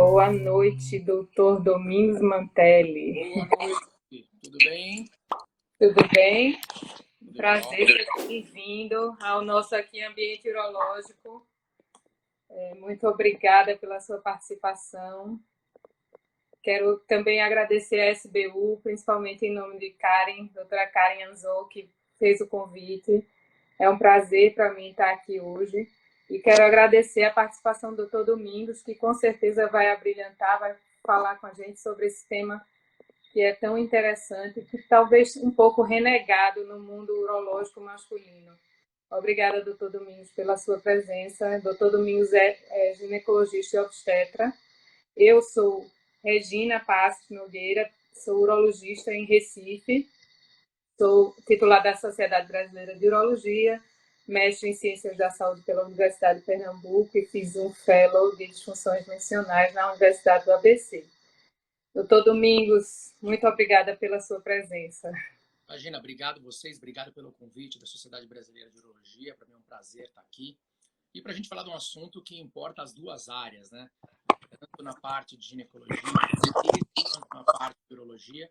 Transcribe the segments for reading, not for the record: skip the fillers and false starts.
Boa noite, doutor Domingos Mantelli. Boa noite, tudo bem? Tudo bem? Tudo Prazer, jóia. seja bem-vindo ao nosso aqui ambiente urológico. Muito obrigada pela sua participação. Quero também agradecer a SBU, principalmente em nome de Karen, doutora Karen Anzol, que fez o convite. É um prazer para mim estar aqui hoje. E quero agradecer a participação do doutor Domingos, que com certeza vai abrilhantar, vai falar com a gente sobre esse tema que é tão interessante, que talvez um pouco renegado no mundo urológico masculino. Obrigada, doutor Domingos, pela sua presença. Doutor Domingos é ginecologista e obstetra. Eu sou Regina Passos Nogueira, sou urologista em Recife, sou titular da Sociedade Brasileira de Urologia, mestre em Ciências da Saúde pela Universidade de Pernambuco e fiz um fellow de disfunções mencionais na Universidade do ABC. Doutor Domingos, muito obrigada pela sua presença. Imagina, obrigado vocês, obrigado pelo convite da Sociedade Brasileira de Urologia. Para mim é um prazer estar aqui. E para a gente falar de um assunto que importa as duas áreas, né? Tanto na parte de ginecologia quanto na parte de urologia,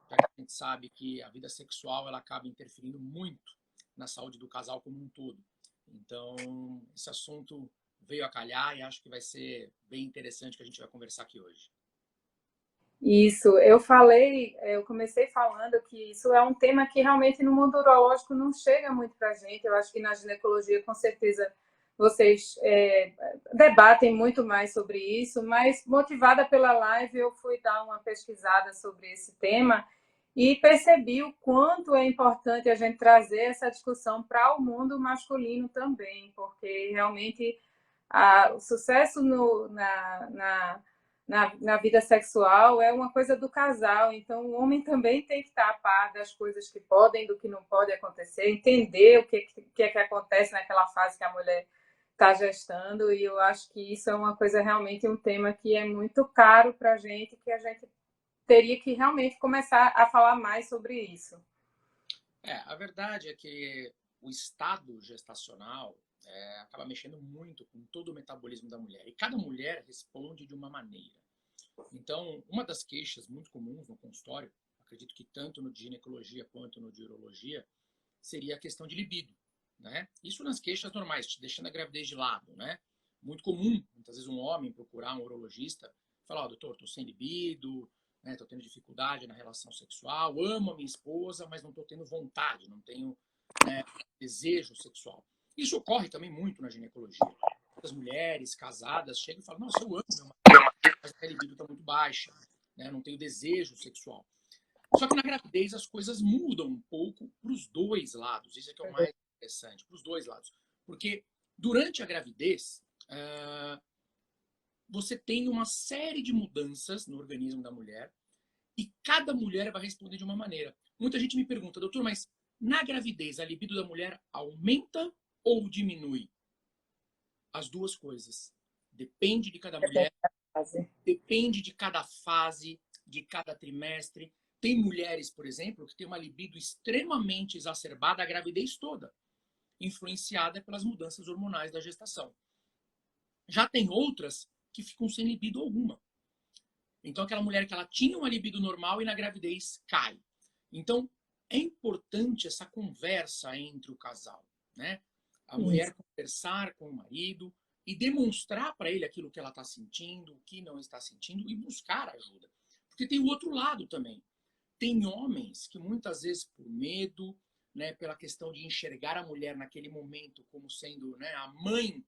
já que a gente sabe que a vida sexual ela acaba interferindo muito na saúde do casal como um todo. Então, esse assunto veio a calhar e acho que vai ser bem interessante que a gente vai conversar aqui hoje. Isso, eu comecei falando que isso é um tema que realmente no mundo urológico não chega muito para a gente. Eu acho que na ginecologia, com certeza, vocês debatem muito mais sobre isso, mas motivada pela live, eu fui dar uma pesquisada sobre esse tema e percebi o quanto é importante a gente trazer essa discussão para o mundo masculino também, porque realmente o sucesso na vida sexual é uma coisa do casal, então o homem também tem que estar a par das coisas que podem, do que não pode acontecer, entender o que é que acontece naquela fase que a mulher está gestando, e eu acho que isso é uma coisa realmente um tema que é muito caro para a gente, que a gente teria que realmente começar a falar mais sobre isso. A verdade é que o estado gestacional acaba mexendo muito com todo o metabolismo da mulher. E cada mulher responde de uma maneira. Então, uma das queixas muito comuns no consultório, acredito que tanto no de ginecologia quanto no de urologia, seria a questão de libido, né? Isso nas queixas normais, deixando a gravidez de lado, né? Muito comum, muitas vezes um homem procurar um urologista, falar, doutor, estou sem libido, né? Estou tendo dificuldade na relação sexual, amo a minha esposa, mas não estou tendo vontade, não tenho, né, desejo sexual. Isso ocorre também muito na ginecologia. As mulheres casadas chegam e falam, nossa, eu amo meu marido, mas a libido está muito baixa, né? Não tenho desejo sexual. Só que na gravidez as coisas mudam um pouco para os dois lados. Isso é que é o mais interessante, para os dois lados. Porque durante a gravidez, você tem uma série de mudanças no organismo da mulher e cada mulher vai responder de uma maneira. Muita gente me pergunta, doutor, mas na gravidez a libido da mulher aumenta ou diminui? As duas coisas. Depende de cada mulher, depende de cada fase, de cada trimestre. Tem mulheres, por exemplo, que têm uma libido extremamente exacerbada a gravidez toda, influenciada pelas mudanças hormonais da gestação. Já tem outras que ficam sem libido alguma. Então, aquela mulher que ela tinha uma libido normal e na gravidez cai. Então, é importante essa conversa entre o casal, né? A mulher conversar com o marido e demonstrar para ele aquilo que ela está sentindo, o que não está sentindo e buscar ajuda. Porque tem o outro lado também. Tem homens que muitas vezes por medo, né, pela questão de enxergar a mulher naquele momento como sendo, né, a mãe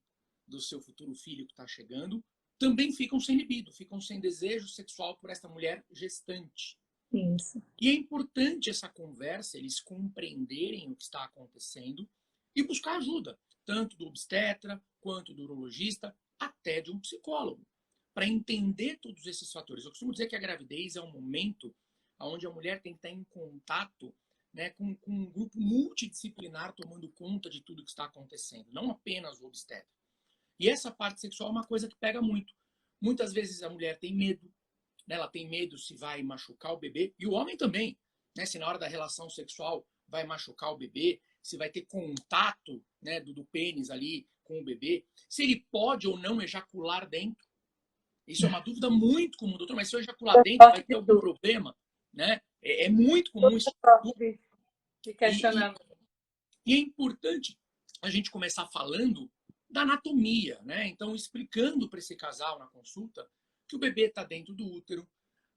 do seu futuro filho que está chegando, também ficam sem libido, ficam sem desejo sexual por esta mulher gestante. Isso. E é importante essa conversa, eles compreenderem o que está acontecendo e buscar ajuda, tanto do obstetra quanto do urologista, até de um psicólogo, para entender todos esses fatores. Eu costumo dizer que a gravidez é um momento onde a mulher tem que estar em contato, né, com um grupo multidisciplinar tomando conta de tudo que está acontecendo, não apenas o obstetra. E essa parte sexual é uma coisa que pega muito. Muitas vezes a mulher tem medo, né? Ela tem medo se vai machucar o bebê, e o homem também, né? Se na hora da relação sexual vai machucar o bebê, se vai ter contato, né, do pênis ali com o bebê, se ele pode ou não ejacular dentro. Isso é uma dúvida muito comum, doutor, mas se eu ejacular dentro, vai ter algum problema? Né? É muito comum esse tipo de e, questionamento. e é importante a gente começar falando da anatomia, né? Então, explicando para esse casal na consulta que o bebê está dentro do útero,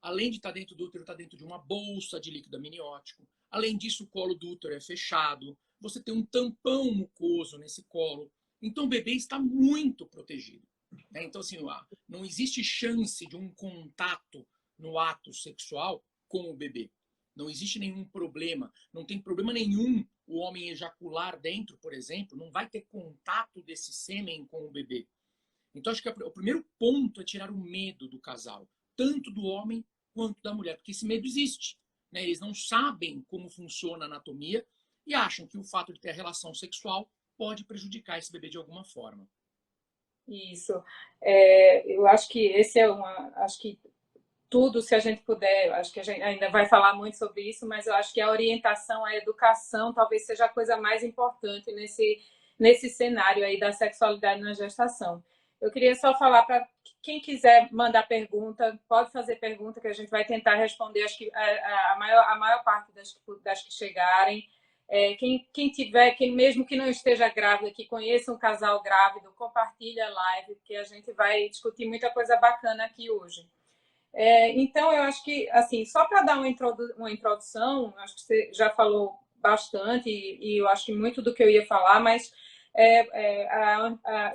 além de estar dentro do útero, está dentro de uma bolsa de líquido amniótico. Além disso, o colo do útero é fechado, você tem um tampão mucoso nesse colo. Então, o bebê está muito protegido. Né? Então, assim, não existe chance de um contato no ato sexual com o bebê. Não existe nenhum problema, não tem problema nenhum o homem ejacular dentro, por exemplo, não vai ter contato desse sêmen com o bebê. Então, acho que o primeiro ponto é tirar o medo do casal, tanto do homem quanto da mulher, porque esse medo existe. Né? Eles não sabem como funciona a anatomia e acham que o fato de ter a relação sexual pode prejudicar esse bebê de alguma forma. Isso. Eu acho que esse é uma. Acho que tudo, se a gente puder, acho que a gente ainda vai falar muito sobre isso, mas eu acho que a orientação, a educação, talvez seja a coisa mais importante nesse cenário aí da sexualidade na gestação. Eu queria só falar para quem quiser mandar pergunta, pode fazer pergunta que a gente vai tentar responder, acho que a maior parte das que chegarem. Quem tiver, quem mesmo que não esteja grávida, que conheça um casal grávido, compartilha a live, porque a gente vai discutir muita coisa bacana aqui hoje. Então, eu acho que, assim, só para dar uma introdução, acho que você já falou bastante, e eu acho que muito do que eu ia falar, mas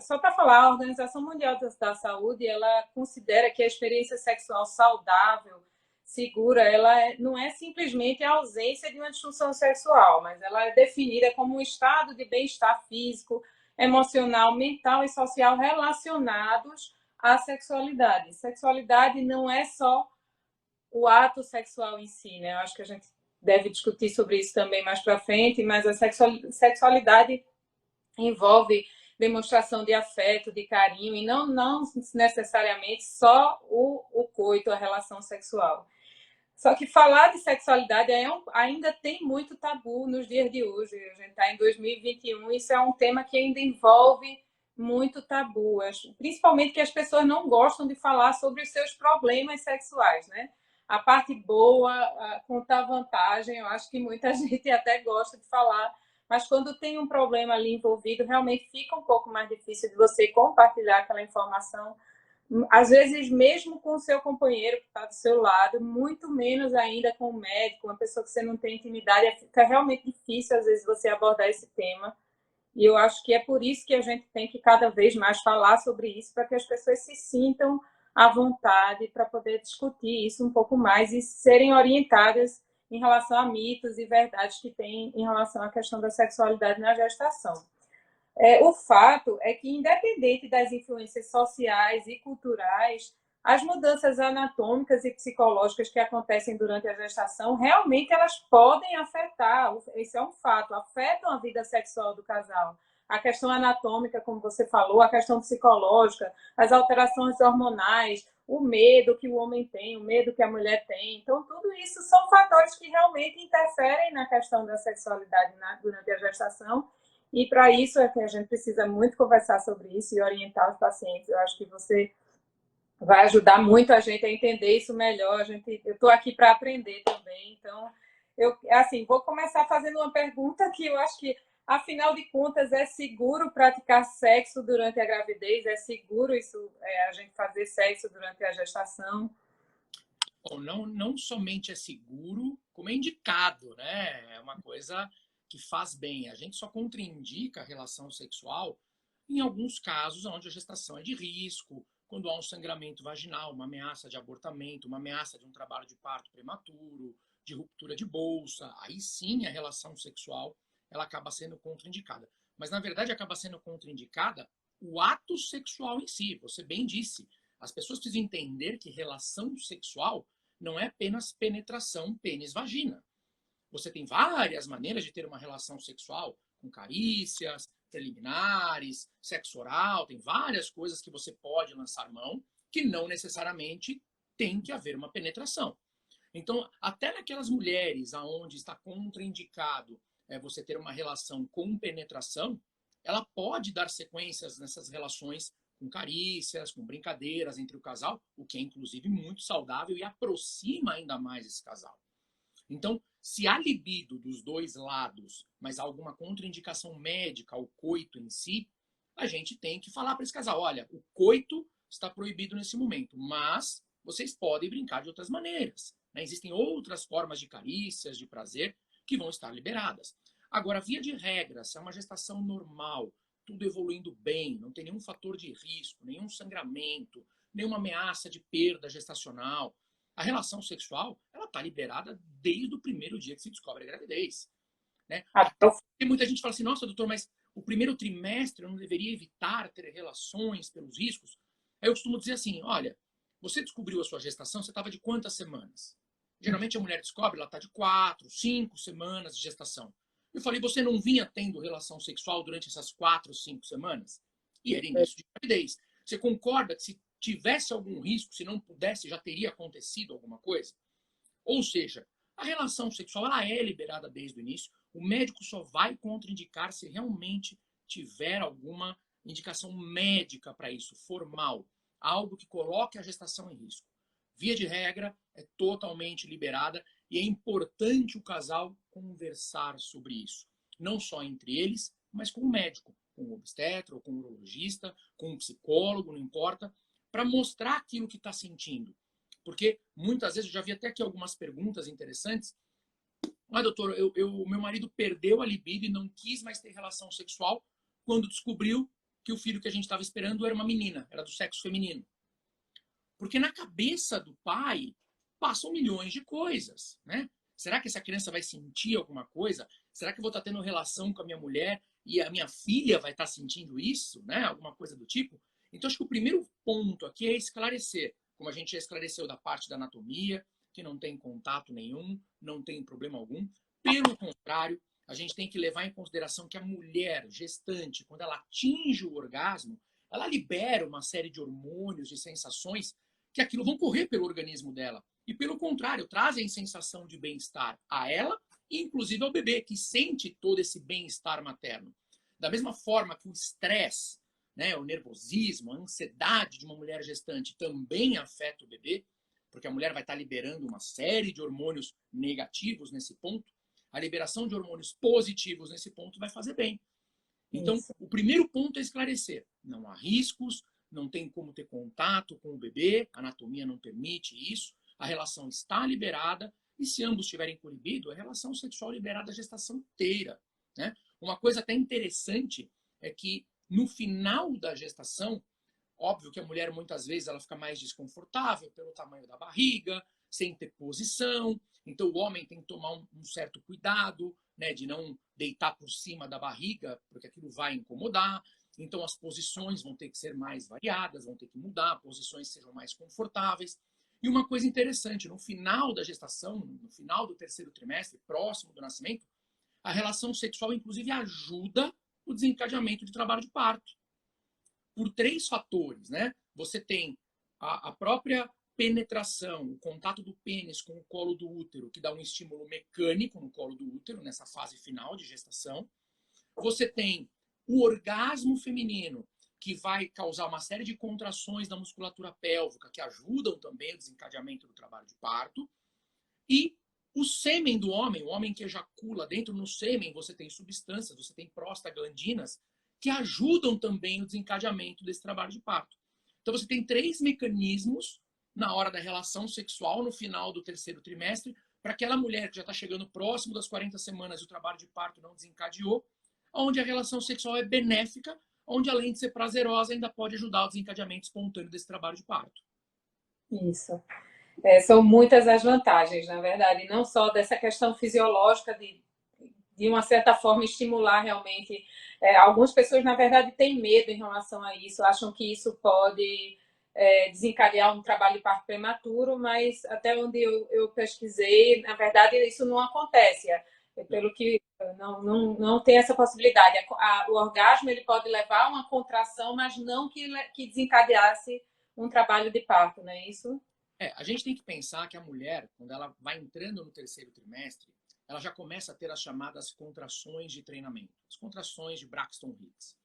só para falar, a Organização Mundial da Saúde, ela considera que a experiência sexual saudável, segura, não é simplesmente a ausência de uma disfunção sexual, mas ela é definida como um estado de bem-estar físico, emocional, mental e social relacionados à sexualidade. Sexualidade não é só o ato sexual em si, né? Eu acho que a gente deve discutir sobre isso também mais para frente, mas a sexualidade envolve demonstração de afeto, de carinho, e não necessariamente só o coito, a relação sexual. Só que falar de sexualidade ainda tem muito tabu nos dias de hoje. A gente está em 2021, isso é um tema que ainda envolve muito tabu, principalmente que as pessoas não gostam de falar sobre os seus problemas sexuais, né? A parte boa, contar vantagem, eu acho que muita gente até gosta de falar, mas quando tem um problema ali envolvido, realmente fica um pouco mais difícil de você compartilhar aquela informação, às vezes mesmo com o seu companheiro que está do seu lado, muito menos ainda com o médico, uma pessoa que você não tem intimidade, fica realmente difícil às vezes você abordar esse tema. E eu acho que é por isso que a gente tem que cada vez mais falar sobre isso, para que as pessoas se sintam à vontade para poder discutir isso um pouco mais e serem orientadas em relação a mitos e verdades que tem em relação à questão da sexualidade na gestação. O fato é que, independente das influências sociais e culturais, as mudanças anatômicas e psicológicas que acontecem durante a gestação, realmente elas podem afetar, isso é um fato, afetam a vida sexual do casal. A questão anatômica, como você falou, a questão psicológica, as alterações hormonais, o medo que o homem tem, o medo que a mulher tem. Então, tudo isso são fatores que realmente interferem na questão da sexualidade durante a gestação, e para isso é que a gente precisa muito conversar sobre isso e orientar os pacientes. Eu acho que você vai ajudar muito a gente a entender isso melhor. Eu estou aqui para aprender também. Então, vou começar fazendo uma pergunta que eu acho que, afinal de contas, é seguro praticar sexo durante a gravidez? É seguro a gente fazer sexo durante a gestação? Bom, não somente é seguro, como é indicado, né? É uma coisa que faz bem. A gente só contraindica a relação sexual em alguns casos onde a gestação é de risco, quando há um sangramento vaginal, uma ameaça de abortamento, uma ameaça de um trabalho de parto prematuro, de ruptura de bolsa. Aí sim a relação sexual ela acaba sendo contraindicada. Mas na verdade acaba sendo contraindicada o ato sexual em si. Você bem disse. As pessoas precisam entender que relação sexual não é apenas penetração pênis-vagina. Você tem várias maneiras de ter uma relação sexual, com carícias, preliminares, sexo oral, tem várias coisas que você pode lançar mão, que não necessariamente tem que haver uma penetração. Então, até naquelas mulheres aonde está contraindicado você ter uma relação com penetração, ela pode dar sequências nessas relações com carícias, com brincadeiras entre o casal, o que é inclusive muito saudável e aproxima ainda mais esse casal. Então, se há libido dos dois lados, mas há alguma contraindicação médica ao coito em si, a gente tem que falar para esse casal, olha, o coito está proibido nesse momento, mas vocês podem brincar de outras maneiras. Né? Existem outras formas de carícias, de prazer, que vão estar liberadas. Agora, via de regra, se é uma gestação normal, tudo evoluindo bem, não tem nenhum fator de risco, nenhum sangramento, nenhuma ameaça de perda gestacional, a relação sexual ela está liberada desde o primeiro dia que se descobre a gravidez. Né? Até porque muita gente fala assim, nossa, doutor, mas o primeiro trimestre eu não deveria evitar ter relações pelos riscos? Aí eu costumo dizer assim, olha, você descobriu a sua gestação, você estava de quantas semanas? Geralmente a mulher descobre, ela está de 4, 5 semanas de gestação. Eu falei, você não vinha tendo relação sexual durante essas 4, 5 semanas? E era início de gravidez. Você concorda que se tivesse algum risco, se não pudesse, já teria acontecido alguma coisa? Ou seja, a relação sexual ela é liberada desde o início. O médico só vai contraindicar se realmente tiver alguma indicação médica para isso, formal. Algo que coloque a gestação em risco. Via de regra, é totalmente liberada e é importante o casal conversar sobre isso. Não só entre eles, mas com o médico, com o obstetra ou com o urologista, com o psicólogo, não importa, para mostrar aquilo que está sentindo. Porque muitas vezes, eu já vi até aqui algumas perguntas interessantes. Ah, doutor, meu marido perdeu a libido e não quis mais ter relação sexual quando descobriu que o filho que a gente estava esperando era uma menina, era do sexo feminino. Porque na cabeça do pai passam milhões de coisas, né? Será que essa criança vai sentir alguma coisa? Será que eu vou estar tendo relação com a minha mulher e a minha filha vai estar sentindo isso, né? Alguma coisa do tipo? Então, acho que o primeiro ponto aqui é esclarecer, como a gente já esclareceu da parte da anatomia, que não tem contato nenhum, não tem problema algum. Pelo contrário, a gente tem que levar em consideração que a mulher gestante, quando ela atinge o orgasmo, ela libera uma série de hormônios, de sensações que aquilo vão correr pelo organismo dela. E, pelo contrário, trazem sensação de bem-estar a ela e, inclusive, ao bebê, que sente todo esse bem-estar materno. Da mesma forma que o estresse, né, o nervosismo, a ansiedade de uma mulher gestante também afeta o bebê, porque a mulher vai estar liberando uma série de hormônios negativos nesse ponto, a liberação de hormônios positivos nesse ponto vai fazer bem. Então, isso. O primeiro ponto é esclarecer. Não há riscos, não tem como ter contato com o bebê, a anatomia não permite isso, a relação está liberada, e se ambos tiverem com libido, a relação sexual liberada a gestação inteira. Né? Uma coisa até interessante é que no final da gestação, óbvio que a mulher muitas vezes ela fica mais desconfortável pelo tamanho da barriga, sem ter posição, então o homem tem que tomar um certo cuidado, né, de não deitar por cima da barriga, porque aquilo vai incomodar. Então as posições vão ter que ser mais variadas, vão ter que mudar, posições sejam mais confortáveis. E uma coisa interessante, no final da gestação, no final do terceiro trimestre, próximo do nascimento, a relação sexual inclusive ajuda o desencadeamento de trabalho de parto. Por 3 fatores, né? Você tem a própria penetração, o contato do pênis com o colo do útero, que dá um estímulo mecânico no colo do útero, nessa fase final de gestação. Você tem o orgasmo feminino, que vai causar uma série de contrações da musculatura pélvica, que ajudam também o desencadeamento do trabalho de parto. E o sêmen do homem, o homem que ejacula, dentro no sêmen você tem substâncias, você tem prostaglandinas, que ajudam também o desencadeamento desse trabalho de parto. Então você tem 3 mecanismos na hora da relação sexual, no final do terceiro trimestre, para aquela mulher que já está chegando próximo das 40 semanas e o trabalho de parto não desencadeou, onde a relação sexual é benéfica, onde além de ser prazerosa, ainda pode ajudar o desencadeamento espontâneo desse trabalho de parto. Isso. São muitas as vantagens, na verdade, não só dessa questão fisiológica de uma certa forma, estimular realmente. Algumas pessoas, na verdade, têm medo em relação a isso, acham que isso pode desencadear um trabalho de parto prematuro, mas até onde eu pesquisei, na verdade, isso não acontece. Pelo que não tem essa possibilidade. O orgasmo ele pode levar a uma contração, mas não que desencadeasse um trabalho de parto, não é isso? A gente tem que pensar que a mulher, quando ela vai entrando no terceiro trimestre, ela já começa a ter as chamadas contrações de treinamento, as contrações de Braxton Hicks,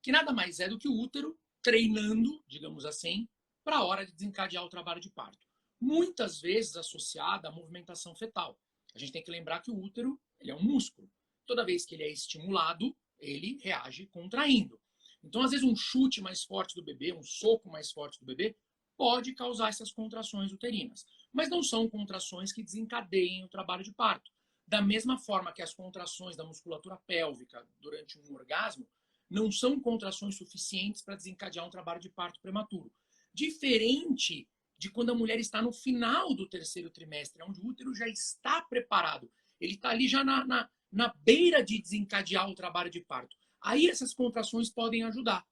que nada mais é do que o útero treinando, digamos assim, para a hora de desencadear o trabalho de parto. Muitas vezes associada à movimentação fetal. A gente tem que lembrar que o útero ele é um músculo. Toda vez que ele é estimulado, ele reage contraindo. Então, às vezes, um chute mais forte do bebê, um soco mais forte do bebê, pode causar essas contrações uterinas. Mas não são contrações que desencadeiem o trabalho de parto. Da mesma forma que as contrações da musculatura pélvica durante um orgasmo não são contrações suficientes para desencadear um trabalho de parto prematuro. Diferente de quando a mulher está no final do terceiro trimestre, onde o útero já está preparado. Ele está ali já na beira de desencadear o trabalho de parto. Aí essas contrações podem ajudar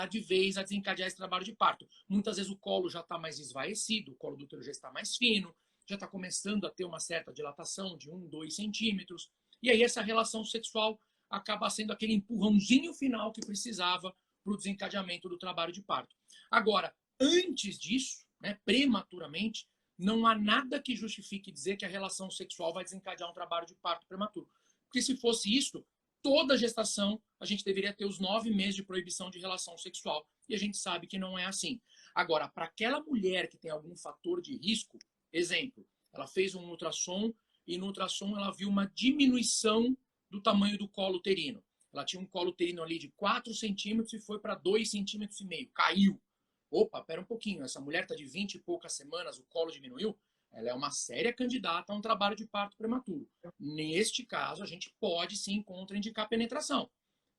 de vez a desencadear esse trabalho de parto. Muitas vezes o colo já está mais esvaecido, o colo do útero já está mais fino, já está começando a ter uma certa dilatação de 1, 2 centímetros. E aí essa relação sexual acaba sendo aquele empurrãozinho final que precisava para o desencadeamento do trabalho de parto. Agora, antes disso, né, prematuramente, não há nada que justifique dizer que a relação sexual vai desencadear um trabalho de parto prematuro. Porque se fosse isso, toda gestação a gente deveria ter os 9 meses de proibição de relação sexual. E a gente sabe que não é assim. Agora, para aquela mulher que tem algum fator de risco, exemplo, ela fez um ultrassom e no ultrassom ela viu uma diminuição do tamanho do colo uterino. Ela tinha um colo uterino ali de 4 centímetros e foi para 2,5 centímetros, caiu. Opa, pera um pouquinho, essa mulher está de 20 e poucas semanas, o colo diminuiu? Ela é uma séria candidata a um trabalho de parto prematuro. Neste caso, a gente pode sim contraindicar penetração,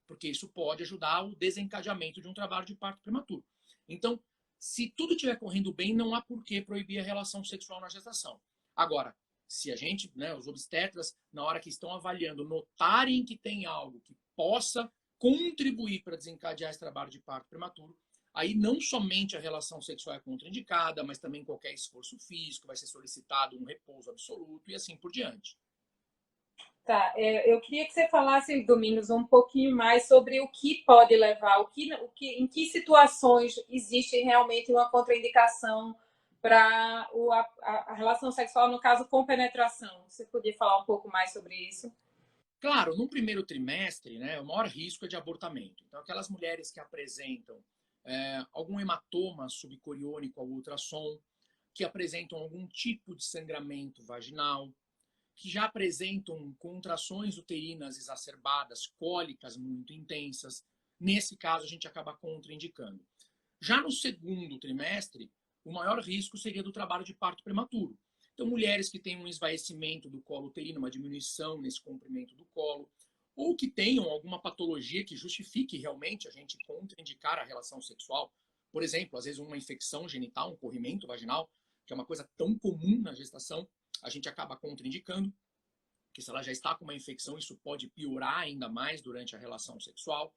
porque isso pode ajudar o desencadeamento de um trabalho de parto prematuro. Então, se tudo estiver correndo bem, não há por que proibir a relação sexual na gestação. Agora, se a gente, né, os obstetras, na hora que estão avaliando, notarem que tem algo que possa contribuir para desencadear esse trabalho de parto prematuro, aí não somente a relação sexual é contraindicada, mas também qualquer esforço físico, vai ser solicitado um repouso absoluto e assim por diante. Tá, eu queria que você falasse, Domingos, um pouquinho mais sobre o que pode levar, em que situações existe realmente uma contraindicação para a relação sexual, no caso, com penetração. Você podia falar um pouco mais sobre isso? Claro, no primeiro trimestre, né, o maior risco é de abortamento. Então, aquelas mulheres que apresentam algum hematoma subcoriônico ao ultrassom, que apresentam algum tipo de sangramento vaginal, que já apresentam contrações uterinas exacerbadas, cólicas muito intensas. Nesse caso, a gente acaba contraindicando. Já no segundo trimestre, o maior risco seria do trabalho de parto prematuro. Então, mulheres que têm um esvaecimento do colo uterino, uma diminuição nesse comprimento do colo, ou que tenham alguma patologia que justifique realmente a gente contraindicar a relação sexual. Por exemplo, às vezes uma infecção genital, um corrimento vaginal, que é uma coisa tão comum na gestação, a gente acaba contraindicando, que se ela já está com uma infecção, isso pode piorar ainda mais durante a relação sexual.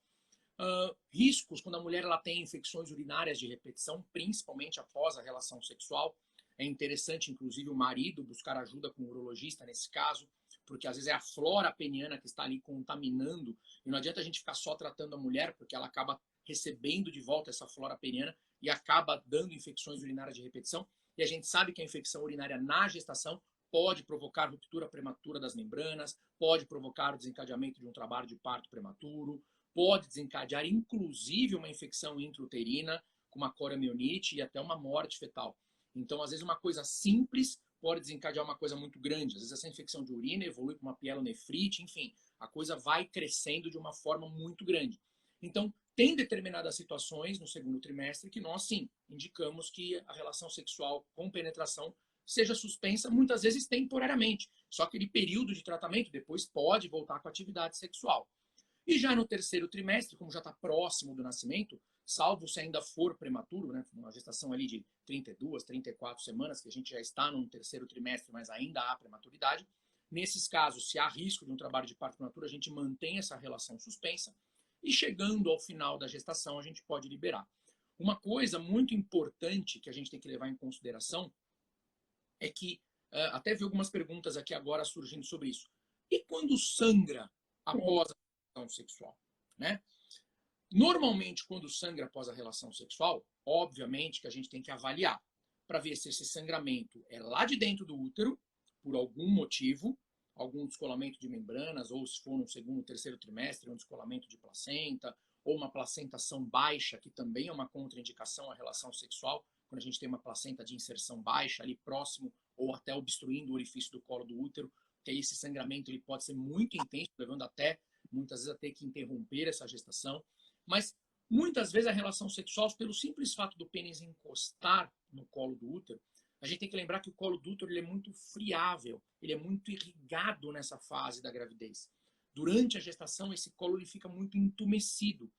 Riscos quando a mulher ela tem infecções urinárias de repetição, principalmente após a relação sexual. É interessante, inclusive, o marido buscar ajuda com o urologista nesse caso, porque às vezes é a flora peniana que está ali contaminando, e não adianta a gente ficar só tratando a mulher, porque ela acaba recebendo de volta essa flora peniana e acaba dando infecções urinárias de repetição. E a gente sabe que a infecção urinária na gestação pode provocar ruptura prematura das membranas, pode provocar o desencadeamento de um trabalho de parto prematuro, pode desencadear inclusive uma infecção intrauterina, com uma coriomielite e até uma morte fetal. Então, às vezes, uma coisa simples pode desencadear uma coisa muito grande. Às vezes, essa infecção de urina evolui para uma pielonefrite, enfim, a coisa vai crescendo de uma forma muito grande. Então, tem determinadas situações no segundo trimestre que nós, sim, indicamos que a relação sexual com penetração seja suspensa, muitas vezes temporariamente. Só aquele período de tratamento depois pode voltar com a atividade sexual. E já no terceiro trimestre, como já está próximo do nascimento, salvo se ainda for prematuro, né, uma gestação ali de 32, 34 semanas, que a gente já está no terceiro trimestre, mas ainda há prematuridade, nesses casos, se há risco de um trabalho de parto prematuro, a gente mantém essa relação suspensa e chegando ao final da gestação, a gente pode liberar. Uma coisa muito importante que a gente tem que levar em consideração é que, até vi algumas perguntas aqui agora surgindo sobre isso. E quando sangra após a relação sexual? Né? Normalmente, quando sangra após a relação sexual, obviamente que a gente tem que avaliar para ver se esse sangramento é lá de dentro do útero, por algum motivo, algum descolamento de membranas, ou se for no segundo, terceiro trimestre, um descolamento de placenta, ou uma placentação baixa, que também é uma contraindicação à relação sexual, quando a gente tem uma placenta de inserção baixa ali próximo ou até obstruindo o orifício do colo do útero, que aí esse sangramento ele pode ser muito intenso, levando até, muitas vezes, a ter que interromper essa gestação. Mas, muitas vezes, a relação sexual, pelo simples fato do pênis encostar no colo do útero, a gente tem que lembrar que o colo do útero ele é muito friável, ele é muito irrigado nessa fase da gravidez. Durante a gestação, esse colo ele fica muito entumecido.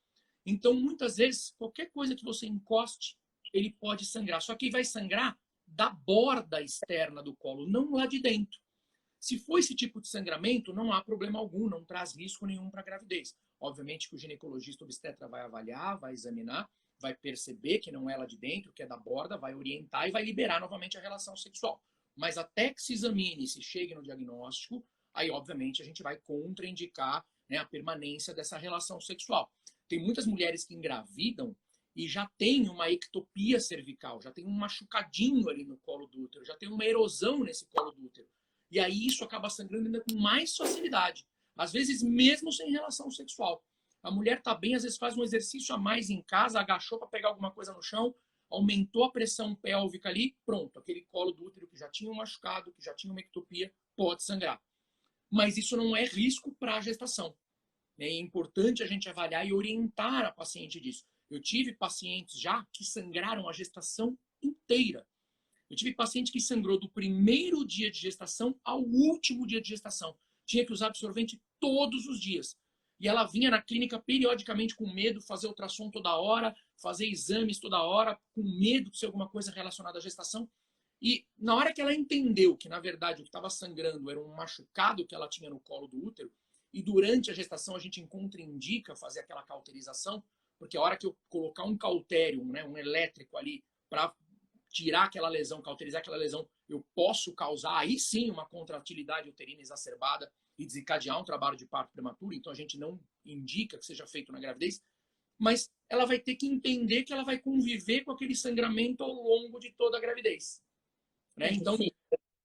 Então, muitas vezes, qualquer coisa que você encoste, ele pode sangrar. Só que vai sangrar da borda externa do colo, não lá de dentro. Se for esse tipo de sangramento, não há problema algum, não traz risco nenhum para a gravidez. Obviamente que o ginecologista obstetra vai avaliar, vai examinar, vai perceber que não é lá de dentro, que é da borda, vai orientar e vai liberar novamente a relação sexual. Mas até que se examine, se chegue no diagnóstico, aí obviamente a gente vai contraindicar, né, a permanência dessa relação sexual. Tem muitas mulheres que engravidam e já tem uma ectopia cervical, já tem um machucadinho ali no colo do útero, já tem uma erosão nesse colo do útero. E aí isso acaba sangrando ainda com mais facilidade. Às vezes mesmo sem relação sexual. A mulher está bem, às vezes faz um exercício a mais em casa, agachou para pegar alguma coisa no chão, aumentou a pressão pélvica ali, pronto. Aquele colo do útero que já tinha um machucado, que já tinha uma ectopia, pode sangrar. Mas isso não é risco para a gestação. É importante a gente avaliar e orientar a paciente disso. Eu tive pacientes já que sangraram a gestação inteira. Eu tive paciente que sangrou do primeiro dia de gestação ao último dia de gestação. Tinha que usar absorvente todos os dias. E ela vinha na clínica periodicamente com medo, fazer ultrassom toda hora, fazer exames toda hora, com medo de ser alguma coisa relacionada à gestação. E na hora que ela entendeu que, na verdade, o que estava sangrando era um machucado que ela tinha no colo do útero, e durante a gestação a gente contraindica fazer aquela cauterização, porque a hora que eu colocar um cautério, né, um elétrico ali, para tirar aquela lesão, cauterizar aquela lesão, eu posso causar aí sim uma contratilidade uterina exacerbada e desencadear um trabalho de parto prematuro, então a gente não indica que seja feito na gravidez, mas ela vai ter que entender que ela vai conviver com aquele sangramento ao longo de toda a gravidez. Né? Então,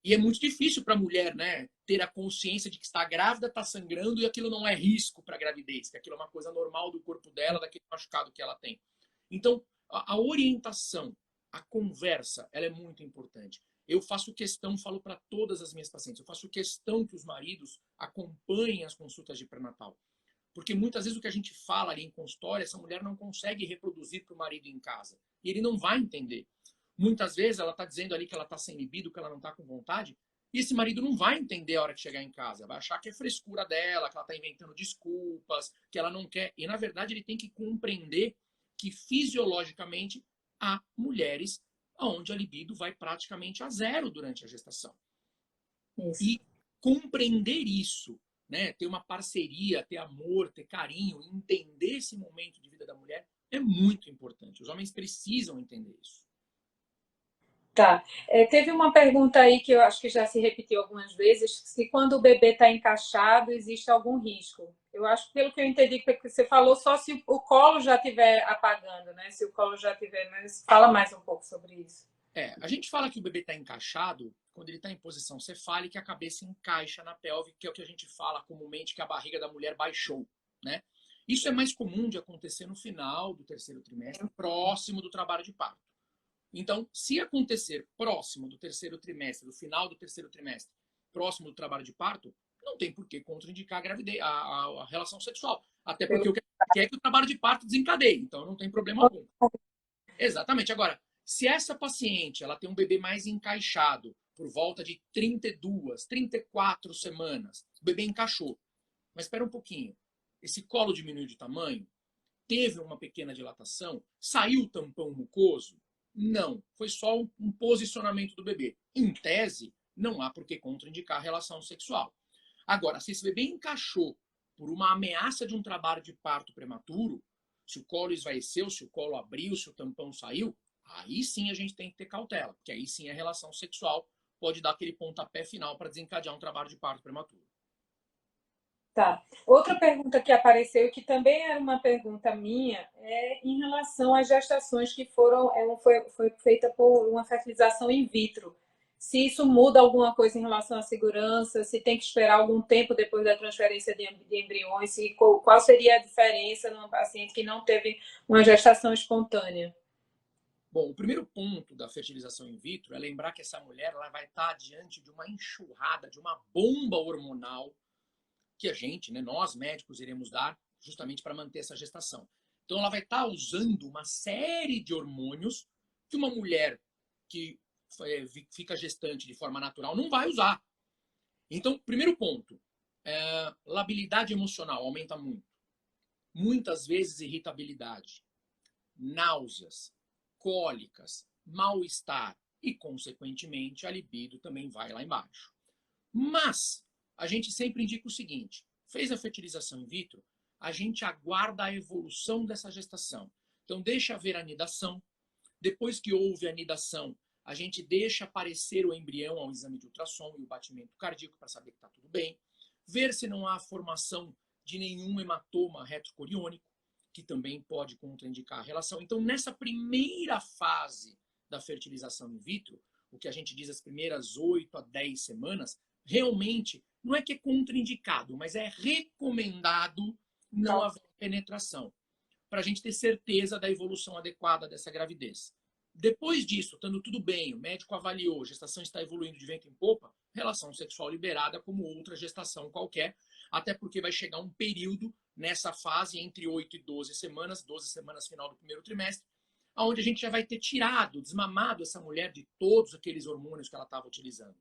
e é muito difícil para a mulher, né, ter a consciência de que está grávida, está sangrando e aquilo não é risco para a gravidez, que aquilo é uma coisa normal do corpo dela, daquele machucado que ela tem. Então, a orientação, a conversa, ela é muito importante. Eu faço questão, falo para todas as minhas pacientes, eu faço questão que os maridos acompanhem as consultas de pré-natal. Porque muitas vezes o que a gente fala ali em consultório, essa mulher não consegue reproduzir para o marido em casa. E ele não vai entender. Muitas vezes ela está dizendo ali que ela está sem libido, que ela não está com vontade, e esse marido não vai entender a hora que chegar em casa. Vai achar que é frescura dela, que ela está inventando desculpas, que ela não quer. E, na verdade, ele tem que compreender que, fisiologicamente, há mulheres onde a libido vai praticamente a zero durante a gestação. Isso. E compreender isso, né, ter uma parceria, ter amor, ter carinho, entender esse momento de vida da mulher é muito importante. Os homens precisam entender isso. Tá. Teve uma pergunta aí que eu acho que já se repetiu algumas vezes, se quando o bebê está encaixado, existe algum risco. Eu acho, pelo que eu entendi que você falou, só se o colo já estiver apagando, né? Se o colo já estiver... Mas fala mais um pouco sobre isso. A gente fala que o bebê está encaixado quando ele está em posição cefálica e a cabeça encaixa na pelve, que é o que a gente fala comumente que a barriga da mulher baixou, né? Isso é mais comum de acontecer no final do terceiro trimestre, próximo do trabalho de parto. Então, se acontecer próximo do terceiro trimestre, do final do terceiro trimestre, próximo do trabalho de parto, não tem por que contraindicar a gravidez, a relação sexual. Até porque o que é que o trabalho de parto desencadeie. Então, não tem problema algum. Exatamente. Agora, se essa paciente ela tem um bebê mais encaixado, por volta de 32, 34 semanas, o bebê encaixou. Mas espera um pouquinho. Esse colo diminuiu de tamanho, teve uma pequena dilatação, saiu o tampão mucoso? Não, foi só um posicionamento do bebê. Em tese, não há por que contraindicar a relação sexual. Agora, se esse bebê encaixou por uma ameaça de um trabalho de parto prematuro, se o colo esvaeceu, se o colo abriu, se o tampão saiu, aí sim a gente tem que ter cautela, porque aí sim a relação sexual pode dar aquele pontapé final para desencadear um trabalho de parto prematuro. Tá. Outra pergunta que apareceu, que também era uma pergunta minha, é em relação às gestações que foi feita por uma fertilização in vitro. se isso muda alguma coisa em relação à segurança, se tem que esperar algum tempo depois da transferência de embriões, qual seria a diferença num paciente que não teve uma gestação espontânea? Bom, o primeiro ponto da fertilização in vitro é lembrar que essa mulher ela vai estar diante de uma enxurrada, de uma bomba hormonal que a gente, né, nós médicos, iremos dar justamente para manter essa gestação. Então, ela vai estar usando uma série de hormônios que uma mulher que fica gestante de forma natural não vai usar. Então, primeiro ponto, labilidade emocional aumenta muito. Muitas vezes irritabilidade, náuseas, cólicas, mal-estar e, consequentemente, a libido também vai lá embaixo. Mas a gente sempre indica o seguinte: fez a fertilização in vitro, a gente aguarda a evolução dessa gestação. Então, deixa haver a anidação. Depois que houve a anidação, a gente deixa aparecer o embrião ao exame de ultrassom e o batimento cardíaco para saber que está tudo bem. Ver se não há formação de nenhum hematoma retrocoriônico, que também pode contraindicar a relação. Então, nessa primeira fase da fertilização in vitro, o que a gente diz as primeiras 8 a 10 semanas, realmente não é que é contraindicado, mas é recomendado não haver penetração, para a gente ter certeza da evolução adequada dessa gravidez. Depois disso, estando tudo bem, o médico avaliou, a gestação está evoluindo de vento em popa, relação sexual liberada como outra gestação qualquer, até porque vai chegar um período nessa fase entre 8 e 12 semanas final do primeiro trimestre, onde a gente já vai ter tirado, desmamado essa mulher de todos aqueles hormônios que ela estava utilizando.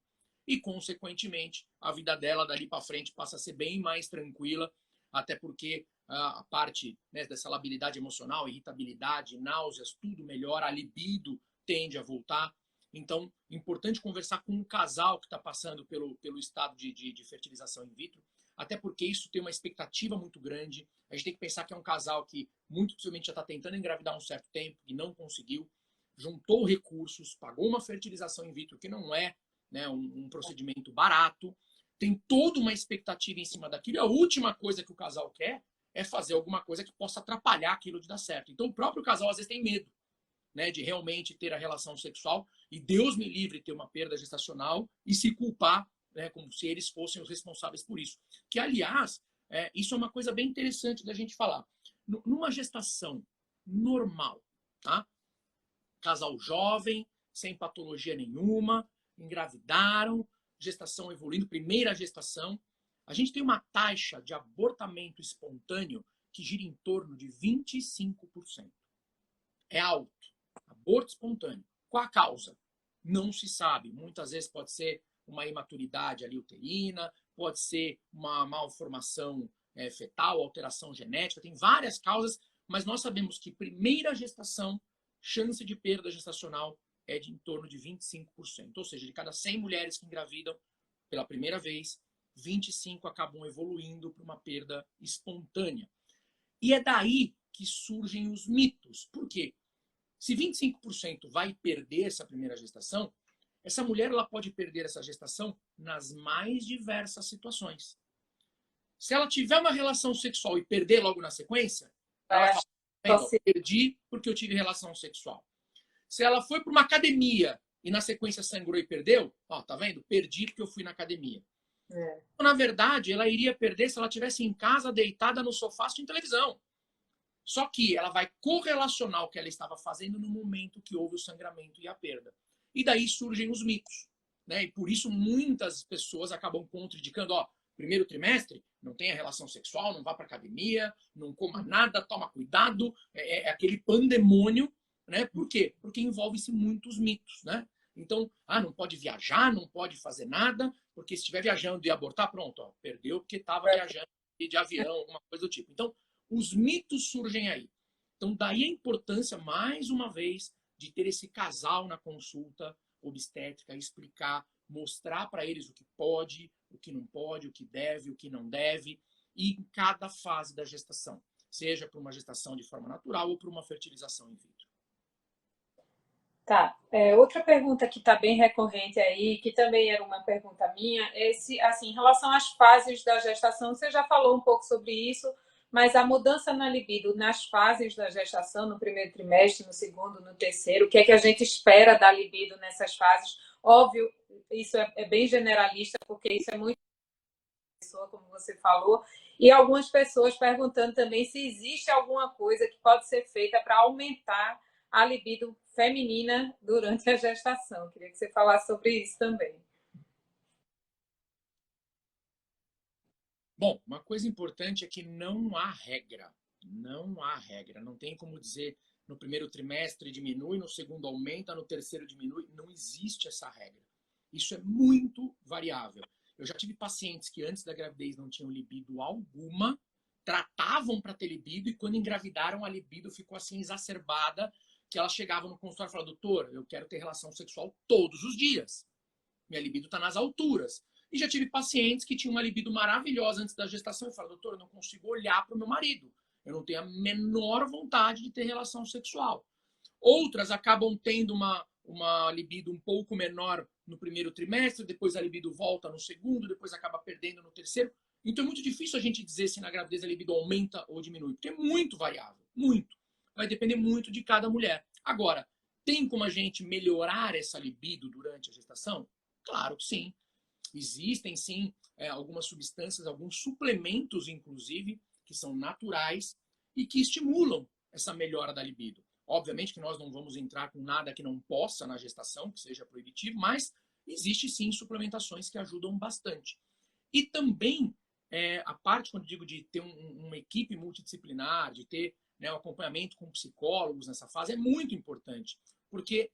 E, consequentemente, a vida dela dali para frente passa a ser bem mais tranquila, até porque a parte, né, dessa labilidade emocional, irritabilidade, náuseas, tudo melhora, a libido tende a voltar. Então, importante conversar com um casal que está passando pelo estado de fertilização in vitro, até porque isso tem uma expectativa muito grande. A gente tem que pensar que é um casal que muito possivelmente já está tentando engravidar há um certo tempo e não conseguiu, juntou recursos, pagou uma fertilização in vitro que não é, né, um procedimento barato, tem toda uma expectativa em cima daquilo, e a última coisa que o casal quer é fazer alguma coisa que possa atrapalhar aquilo de dar certo. Então, o próprio casal às vezes tem medo, né, de realmente ter a relação sexual, e Deus me livre ter uma perda gestacional e se culpar, né, como se eles fossem os responsáveis por isso. Que, aliás, isso é uma coisa bem interessante da gente falar. Numa gestação normal, tá? Casal jovem, sem patologia nenhuma, engravidaram, gestação evoluindo, primeira gestação, a gente tem uma taxa de abortamento espontâneo que gira em torno de 25%. É alto. Aborto espontâneo. Qual a causa? Não se sabe. Muitas vezes pode ser uma imaturidade ali uterina, pode ser uma malformação fetal, alteração genética, tem várias causas, mas nós sabemos que primeira gestação, chance de perda gestacional é de em torno de 25%. Ou seja, de cada 100 mulheres que engravidam pela primeira vez, 25 acabam evoluindo para uma perda espontânea. E é daí que surgem os mitos. Por quê? Se 25% vai perder essa primeira gestação, essa mulher ela pode perder essa gestação nas mais diversas situações. Se ela tiver uma relação sexual e perder logo na sequência, ela fala, perdi porque eu tive relação sexual. Se ela foi para uma academia e na sequência sangrou e perdeu, ó, tá vendo? Perdi porque eu fui na academia. Na verdade, ela iria perder se ela estivesse em casa, deitada no sofá, assistindo televisão. Só que ela vai correlacionar o que ela estava fazendo no momento que houve o sangramento e a perda. E daí surgem os mitos, né? E por isso muitas pessoas acabam contraindicando, ó, primeiro trimestre, não tenha relação sexual, não vá para academia, não coma nada, toma cuidado, é aquele pandemônio, né? Por quê? Porque envolve-se muitos mitos, né? Então, não pode viajar, não pode fazer nada, porque se estiver viajando e abortar, pronto, ó, perdeu porque estava viajando de avião, alguma coisa do tipo. Então, os mitos surgem aí. Então, daí a importância, mais uma vez, de ter esse casal na consulta obstétrica, explicar, mostrar para eles o que pode, o que não pode, o que deve, o que não deve, e em cada fase da gestação, seja para uma gestação de forma natural ou para uma fertilização in vitro. Tá. Outra pergunta que está bem recorrente aí, que também era uma pergunta minha, é se, assim, em relação às fases da gestação, você já falou um pouco sobre isso, mas a mudança na libido nas fases da gestação, no primeiro trimestre, no segundo, no terceiro, o que é que a gente espera da libido nessas fases? Óbvio, isso é bem generalista, porque isso é muito pessoa, como você falou, e algumas pessoas perguntando também se existe alguma coisa que pode ser feita para aumentar a libido feminina durante a gestação. Queria que você falasse sobre isso também. Bom, uma coisa importante é que não há regra. Não há regra. Não tem como dizer no primeiro trimestre diminui, no segundo aumenta, no terceiro diminui. Não existe essa regra. Isso é muito variável. Eu já tive pacientes que antes da gravidez não tinham libido alguma, tratavam para ter libido e quando engravidaram a libido ficou assim exacerbada que elas chegavam no consultório e falavam, doutor, eu quero ter relação sexual todos os dias. Minha libido está nas alturas. E já tive pacientes que tinham uma libido maravilhosa antes da gestação e falaram, doutor, eu não consigo olhar para o meu marido. Eu não tenho a menor vontade de ter relação sexual. Outras acabam tendo uma libido um pouco menor no primeiro trimestre, depois a libido volta no segundo, depois acaba perdendo no terceiro. Então é muito difícil a gente dizer se na gravidez a libido aumenta ou diminui, porque é muito variável, muito. Vai depender muito de cada mulher. Agora, tem como a gente melhorar essa libido durante a gestação? Claro que sim. Existem sim algumas substâncias, alguns suplementos, inclusive, que são naturais e que estimulam essa melhora da libido. Obviamente que nós não vamos entrar com nada que não possa na gestação, que seja proibitivo, mas existe sim suplementações que ajudam bastante. E também a parte, quando digo de ter uma equipe multidisciplinar, de ter um acompanhamento com psicólogos nessa fase, é muito importante, porque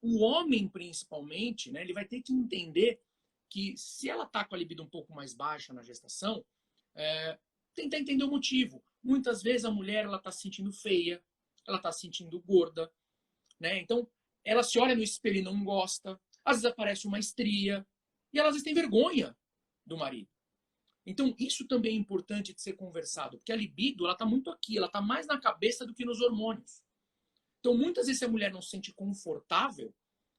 o homem, principalmente, ele vai ter que entender que se ela está com a libido um pouco mais baixa na gestação, tentar entender o motivo. Muitas vezes a mulher está se sentindo feia, ela está se sentindo gorda, né? Então ela se olha no espelho e não gosta, às vezes aparece uma estria, e ela às vezes tem vergonha do marido. Então isso também é importante de ser conversado, porque a libido ela está muito aqui, ela está mais na cabeça do que nos hormônios. Então muitas vezes a mulher não se sente confortável,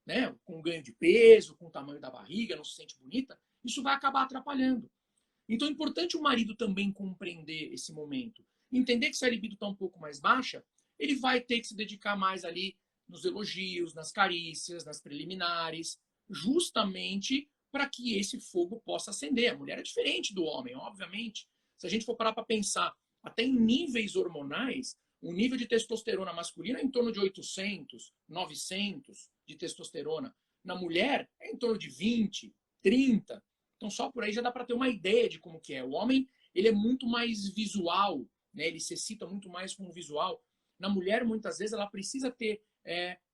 né, com ganho de peso, com o tamanho da barriga, não se sente bonita, isso vai acabar atrapalhando. Então é importante o marido também compreender esse momento. Entender que se a libido está um pouco mais baixa, ele vai ter que se dedicar mais ali nos elogios, nas carícias, nas preliminares, justamente para que esse fogo possa acender. A mulher é diferente do homem, obviamente. Se a gente for parar para pensar, até em níveis hormonais, o nível de testosterona masculina é em torno de 800, 900 de testosterona. Na mulher, é em torno de 20, 30. Então, só por aí já dá para ter uma ideia de como que é. O homem, ele é muito mais visual, né? Ele se excita muito mais com o visual. Na mulher, muitas vezes, ela precisa ter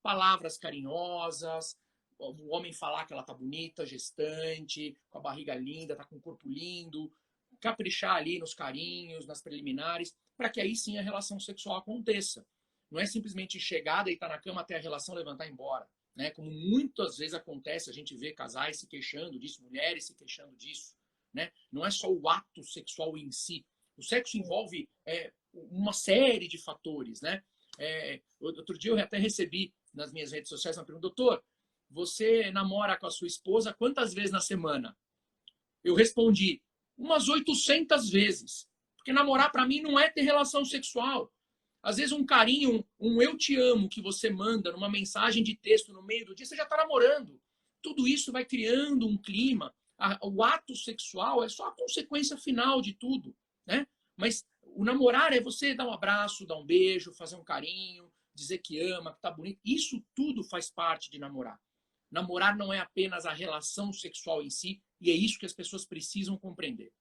palavras carinhosas, o homem falar que ela tá bonita, gestante, com a barriga linda, tá com o corpo lindo, caprichar ali nos carinhos, nas preliminares, para que aí sim a relação sexual aconteça. Não é simplesmente chegar, deitar na cama até a relação levantar e ir embora. Né? Como muitas vezes acontece, a gente vê casais se queixando disso, mulheres se queixando disso. Né? Não é só o ato sexual em si. O sexo envolve uma série de fatores. Né? Outro dia eu até recebi nas minhas redes sociais uma pergunta, doutor, você namora com a sua esposa quantas vezes na semana? Eu respondi, umas 800 vezes. Porque namorar para mim não é ter relação sexual. Às vezes um carinho, um eu te amo que você manda numa mensagem de texto no meio do dia, você já está namorando. Tudo isso vai criando um clima. O ato sexual é só a consequência final de tudo, né? Mas o namorar é você dar um abraço, dar um beijo, fazer um carinho, dizer que ama, que tá bonito. Isso tudo faz parte de namorar. Namorar não é apenas a relação sexual em si, e é isso que as pessoas precisam compreender.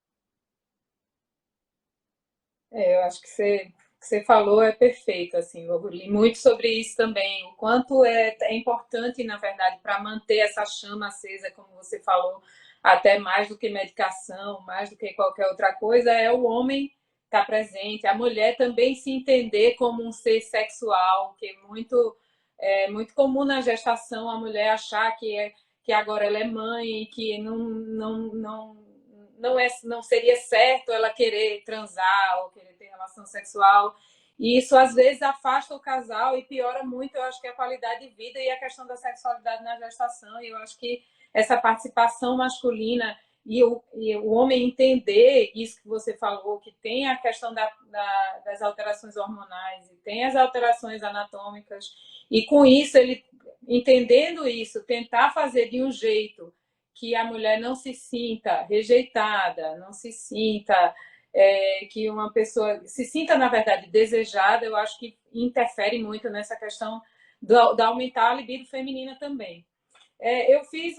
Eu acho que você falou é perfeito, assim, eu li muito sobre isso também, o quanto é importante, na verdade, para manter essa chama acesa, como você falou, até mais do que medicação, mais do que qualquer outra coisa, é o homem estar presente, a mulher também se entender como um ser sexual, que é muito comum na gestação a mulher achar que agora ela é mãe, que não seria certo ela querer transar ou querer ter relação sexual. E isso, às vezes, afasta o casal e piora muito, eu acho que a qualidade de vida e a questão da sexualidade na gestação. E eu acho que essa participação masculina e o homem entender isso que você falou, que tem a questão das alterações hormonais e tem as alterações anatômicas, e com isso ele entendendo isso, tentar fazer de um jeito que a mulher não se sinta rejeitada, não se sinta que uma pessoa se sinta, na verdade, desejada, eu acho que interfere muito nessa questão de aumentar a libido feminina também. Eu fiz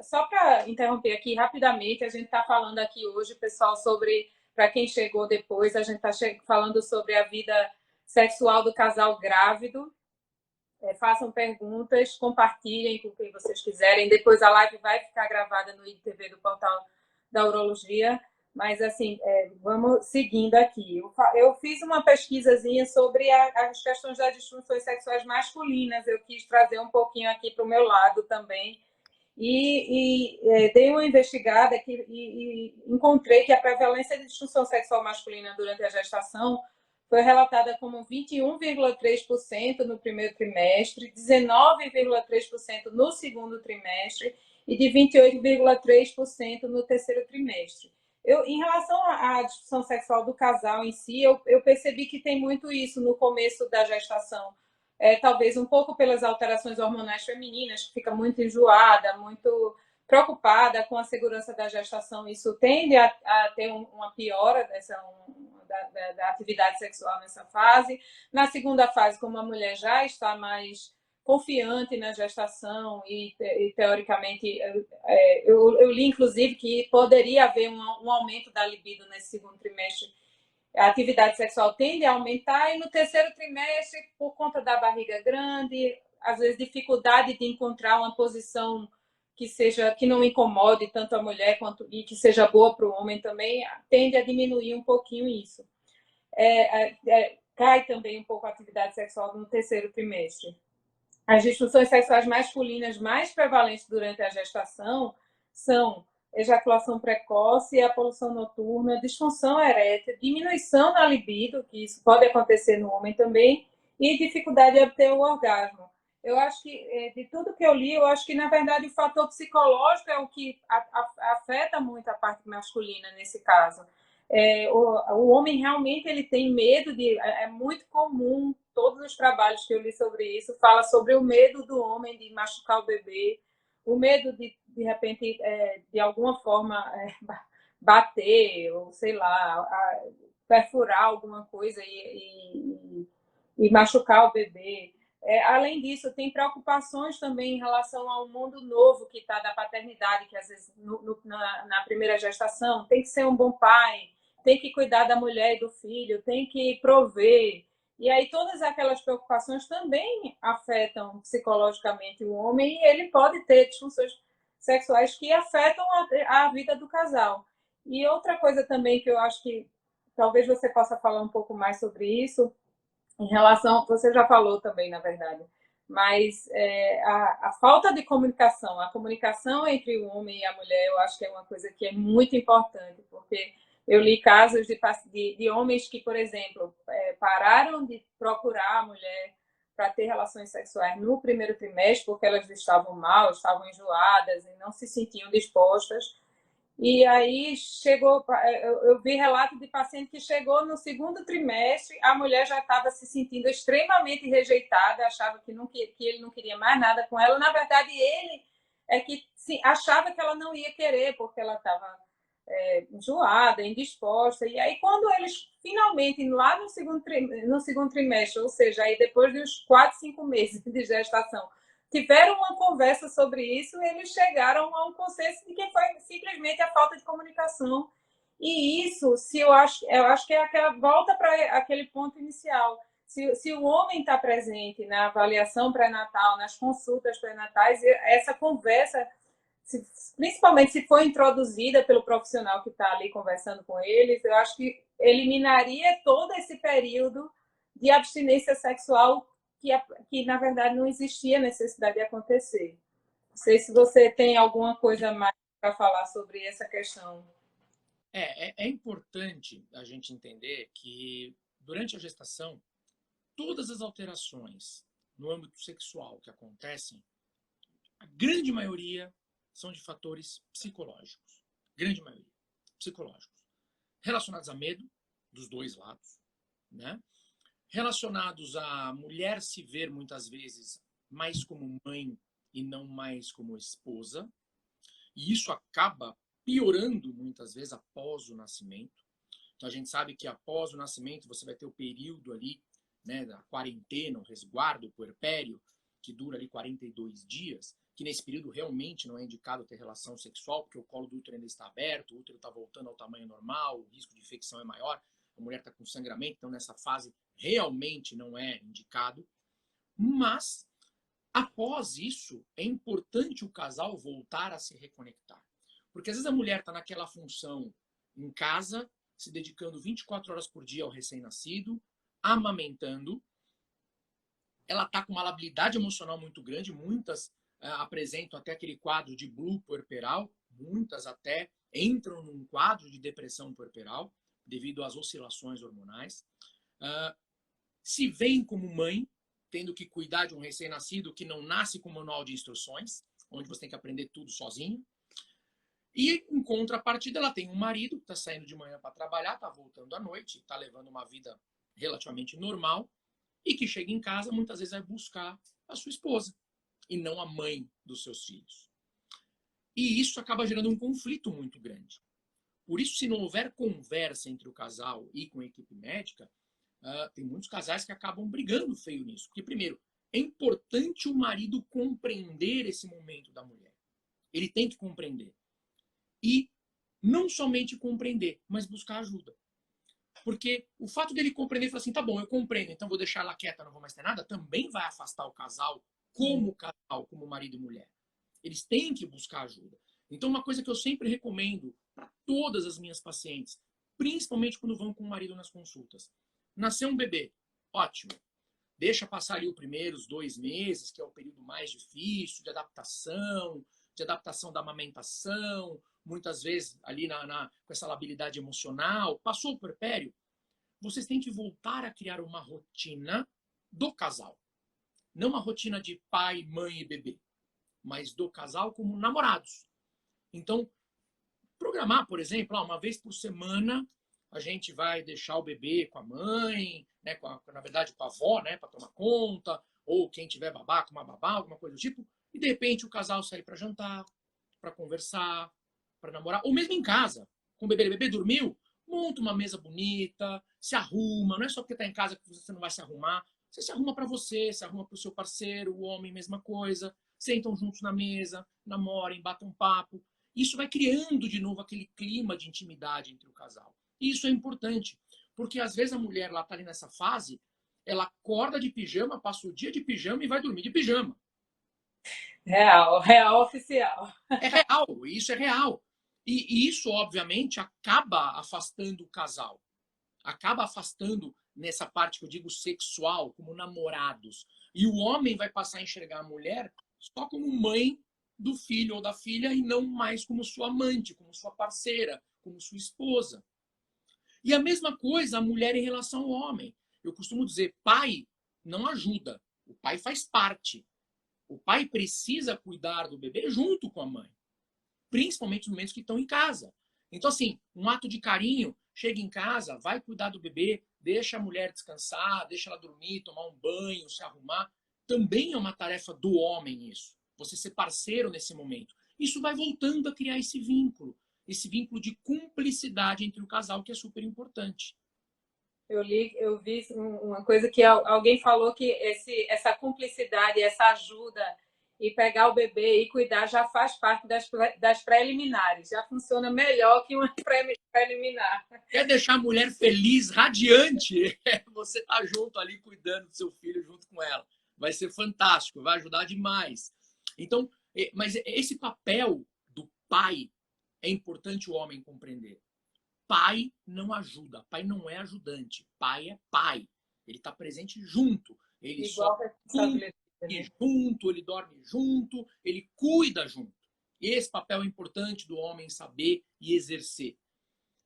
só para interromper aqui rapidamente, a gente está falando aqui hoje, pessoal, sobre, para quem chegou depois, a gente está falando sobre a vida sexual do casal grávido. Façam perguntas, compartilhem com quem vocês quiserem. Depois a live vai ficar gravada no IGTV do portal da Urologia. Mas, assim, vamos seguindo aqui. Eu fiz uma pesquisazinha sobre as questões das disfunções sexuais masculinas. Eu quis trazer um pouquinho aqui para o meu lado também. Dei uma investigada e encontrei que a prevalência de disfunção sexual masculina durante a gestação foi relatada como 21,3% no primeiro trimestre, 19,3% no segundo trimestre e de 28,3% no terceiro trimestre. Em relação à disfunção sexual do casal em si, eu percebi que tem muito isso no começo da gestação. Talvez um pouco pelas alterações hormonais femininas, que fica muito enjoada, muito preocupada com a segurança da gestação. Isso tende a ter uma piora da atividade sexual nessa fase. Na segunda fase, como a mulher já está mais confiante na gestação e teoricamente, eu li, inclusive, que poderia haver um aumento da libido nesse segundo trimestre. A atividade sexual tende a aumentar e no terceiro trimestre, por conta da barriga grande, às vezes dificuldade de encontrar uma posição que não incomode tanto a mulher e que seja boa para o homem também, tende a diminuir um pouquinho isso. Cai também um pouco a atividade sexual no terceiro trimestre. As disfunções sexuais masculinas mais prevalentes durante a gestação são ejaculação precoce, a poluição noturna, disfunção erétil, diminuição da libido, que isso pode acontecer no homem também, e dificuldade de obter o orgasmo. Eu acho que, de tudo que eu li, eu acho que, na verdade, o fator psicológico é o que afeta muito a parte masculina nesse caso. O homem realmente ele tem medo é muito comum, todos os trabalhos que eu li sobre isso fala sobre o medo do homem de machucar o bebê, o medo de repente de alguma forma bater ou sei lá, perfurar alguma coisa e machucar o bebê. Além disso, tem preocupações também em relação ao mundo novo que está da paternidade, que às vezes na primeira gestação tem que ser um bom pai, tem que cuidar da mulher e do filho, tem que prover. E aí todas aquelas preocupações também afetam psicologicamente o homem e ele pode ter disfunções sexuais que afetam a vida do casal. E outra coisa também que eu acho que talvez você possa falar um pouco mais sobre isso, em relação, você já falou também, na verdade, mas a falta de comunicação, a comunicação entre o homem e a mulher, eu acho que é uma coisa que é muito importante, porque eu li casos de homens que, por exemplo, pararam de procurar a mulher para ter relações sexuais no primeiro trimestre, porque elas estavam mal, estavam enjoadas e não se sentiam dispostas. E aí eu vi relato de paciente que chegou no segundo trimestre, a mulher já estava se sentindo extremamente rejeitada, achava que ele não queria mais nada com ela. Na verdade, ele é que achava que ela não ia querer, porque ela estava enjoada, indisposta. E aí, quando eles finalmente, lá no segundo trimestre, ou seja, aí depois de uns 4, 5 meses de gestação, tiveram uma conversa sobre isso, eles chegaram a um consenso de que foi simplesmente a falta de comunicação. E isso, se eu acho que é aquela volta para aquele ponto inicial. Se o homem está presente na avaliação pré-natal, nas consultas pré-natais, essa conversa, principalmente se for introduzida pelo profissional que está ali conversando com eles, eu acho que eliminaria todo esse período de abstinência sexual que na verdade não existia necessidade de acontecer. Não sei se você tem alguma coisa mais para falar sobre essa questão. É importante a gente entender que durante a gestação, todas as alterações no âmbito sexual que acontecem, a grande maioria são de fatores psicológicos. Grande maioria. Psicológicos. Relacionados a medo, dos dois lados, né? Relacionados a mulher se ver muitas vezes mais como mãe e não mais como esposa. E isso acaba piorando muitas vezes após o nascimento. Então a gente sabe que após o nascimento você vai ter o período ali, né, da quarentena, o resguardo, o puerpério, que dura ali 42 dias, que nesse período realmente não é indicado ter relação sexual, porque o colo do útero ainda está aberto, o útero está voltando ao tamanho normal, o risco de infecção é maior, a mulher está com sangramento, então nessa fase realmente não é indicado. Mas, após isso, é importante o casal voltar a se reconectar. Porque às vezes a mulher está naquela função em casa, se dedicando 24 horas por dia ao recém-nascido, amamentando. Ela está com uma labilidade emocional muito grande, muitas apresentam até aquele quadro de blue puerperal, muitas até entram num quadro de depressão puerperal, devido às oscilações hormonais. Se veem como mãe, tendo que cuidar de um recém-nascido que não nasce com manual de instruções, onde você tem que aprender tudo sozinho. E, em contrapartida, ela tem um marido que está saindo de manhã para trabalhar, está voltando à noite, está levando uma vida relativamente normal, e que chega em casa, muitas vezes vai buscar a sua esposa, e não a mãe dos seus filhos. E isso acaba gerando um conflito muito grande. Por isso, se não houver conversa entre o casal e com a equipe médica, tem muitos casais que acabam brigando feio nisso. Porque, primeiro, é importante o marido compreender esse momento da mulher. Ele tem que compreender. E não somente compreender, mas buscar ajuda. Porque o fato dele compreender e falar assim, tá bom, eu compreendo, então vou deixar ela quieta, não vou mais ter nada, também vai afastar o casal como marido e mulher. Eles têm que buscar ajuda. Então, uma coisa que eu sempre recomendo para todas as minhas pacientes, principalmente quando vão com o marido nas consultas. Nasceu um bebê, ótimo. Deixa passar ali os primeiros 2 meses, que é o período mais difícil, de adaptação da amamentação, muitas vezes ali com essa labilidade emocional. Passou o puerpério, vocês têm que voltar a criar uma rotina do casal. Não uma rotina de pai, mãe e bebê, mas do casal como namorados. Então, programar, por exemplo, uma vez por semana a gente vai deixar o bebê com a mãe, né, na verdade com a avó, né, para tomar conta, ou quem tiver babá com uma babá, alguma coisa do tipo, e de repente o casal sair para jantar, para conversar, para namorar, ou mesmo em casa, com o bebê dormiu, monta uma mesa bonita, se arruma, não é só porque está em casa que você não vai se arrumar, você se arruma para você, se arruma para o seu parceiro, o homem, mesma coisa, sentam juntos na mesa, namorem, batam papo. Isso vai criando de novo aquele clima de intimidade entre o casal. E isso é importante, porque às vezes a mulher lá está ali nessa fase, ela acorda de pijama, passa o dia de pijama e vai dormir de pijama. Real, real oficial. É real, isso é real. E isso, obviamente, acaba afastando o casal. Acaba afastando nessa parte que eu digo sexual, como namorados. E o homem vai passar a enxergar a mulher só como mãe do filho ou da filha e não mais como sua amante, como sua parceira, como sua esposa. E a mesma coisa a mulher em relação ao homem. Eu costumo dizer, pai não ajuda, o pai faz parte. O pai precisa cuidar do bebê junto com a mãe, principalmente nos momentos que estão em casa. Então, assim, um ato de carinho, chega em casa, vai cuidar do bebê, deixa a mulher descansar, deixa ela dormir, tomar um banho, se arrumar. Também é uma tarefa do homem isso. Você ser parceiro nesse momento. Isso vai voltando a criar esse vínculo de cumplicidade entre o casal, que é super importante. Eu vi uma coisa que alguém falou que essa cumplicidade, essa ajuda e pegar o bebê e cuidar já faz parte das preliminares, já funciona melhor que uma preliminar. Quer deixar a mulher feliz, radiante? Você tá junto ali cuidando do seu filho junto com ela. Vai ser fantástico, vai ajudar demais. Então, mas esse papel do pai é importante o homem compreender. Pai não ajuda, pai não é ajudante, pai é pai. Ele está presente junto, ele Igual só come junto, ele dorme junto, ele cuida junto. Esse papel é importante do homem saber e exercer.